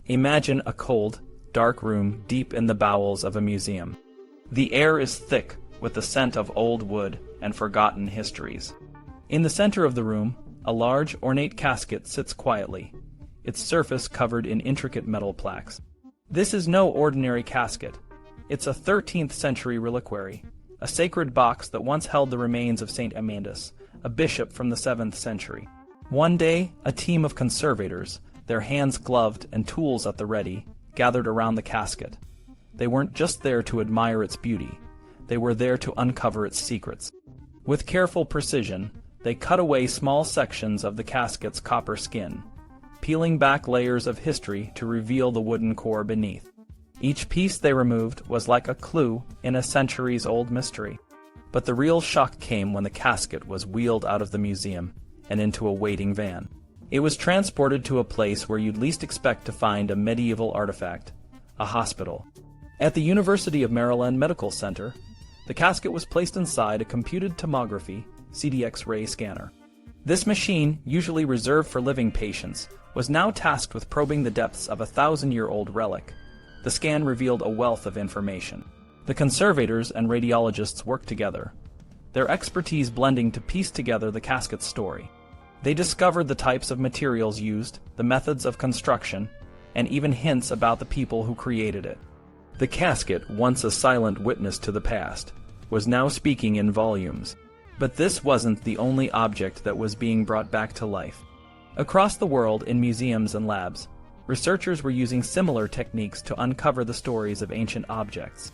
Imagine a cold, dark room deep in the bowels of a museum. The air is thick with the scent of old wood and forgotten histories. In the center of the room, a large, ornate casket sits quietly, its surface covered in intricate metal plaques. This is no ordinary casket. It's a 13th century reliquary, a sacred box that once held the remains of Saint Amandus, a bishop from the 7th century. One day, a team of conservators, their hands gloved and tools at the ready, gathered around the casket. They weren't just there to admire its beauty. They were there to uncover its secrets. With careful precision, they cut away small sections of the casket's copper skin, peeling back layers of history to reveal the wooden core beneath. Each piece they removed was like a clue in a centuries-old mystery. But the real shock came when the casket was wheeled out of the museum and into a waiting van. It was transported to a place where you'd least expect to find a medieval artifact, a hospital. At the University of Maryland Medical Center, the casket was placed inside a computed tomography CDX-ray scanner. This machine, usually reserved for living patients, was now tasked with probing the depths of a 1,000-year-old relic. The scan revealed a wealth of information. The conservators and radiologists worked together, their expertise blending to piece together the casket's story. They discovered the types of materials used, the methods of construction, and even hints about the people who created it. The casket, once a silent witness to the past, was now speaking in volumes. But this wasn't the only object that was being brought back to life. Across the world, in museums and labs, researchers were using similar techniques to uncover the stories of ancient objects.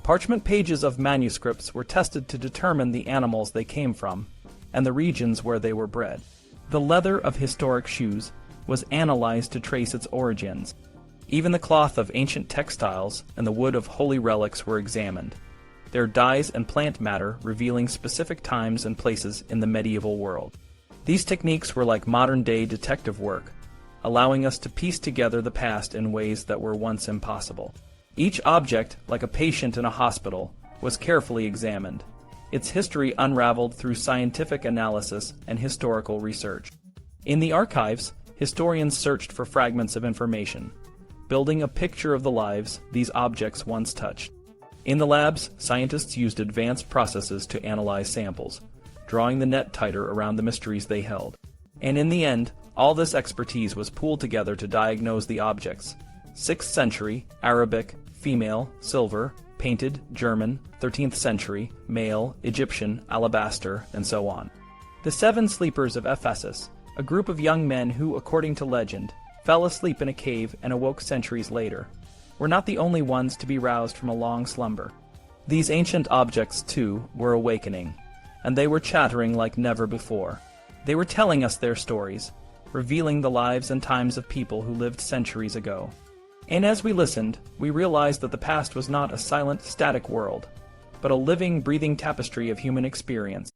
Parchment pages of manuscripts were tested to determine the animals they came from and the regions where they were bred. The leather of historic shoes was analyzed to trace its origins. Even the cloth of ancient textiles and the wood of holy relics were examined, their dyes and plant matter revealing specific times and places in the medieval world. These techniques were like modern-day detective work, allowing us to piece together the past in ways that were once impossible. Each object, like a patient in a hospital, was carefully examined, its history unraveled through scientific analysis and historical research. In the archives, historians searched for fragments of information, building a picture of the lives these objects once touched. In the labs, scientists used advanced processes to analyze samples, drawing the net tighter around the mysteries they held. And in the end, all this expertise was pooled together to diagnose the objects: 6th century, Arabic, female, silver, painted, German, 13th century, male, Egyptian, alabaster, and so on. The 7 sleepers of Ephesus, a group of young men who, according to legend, fell asleep in a cave and awoke centuries later, were not the only ones to be roused from a long slumber. These ancient objects, too, were awakening, and they were chattering like never before. They were telling us their stories, revealing the lives and times of people who lived centuries ago. And as we listened, we realized that the past was not a silent, static world, but a living, breathing tapestry of human experience.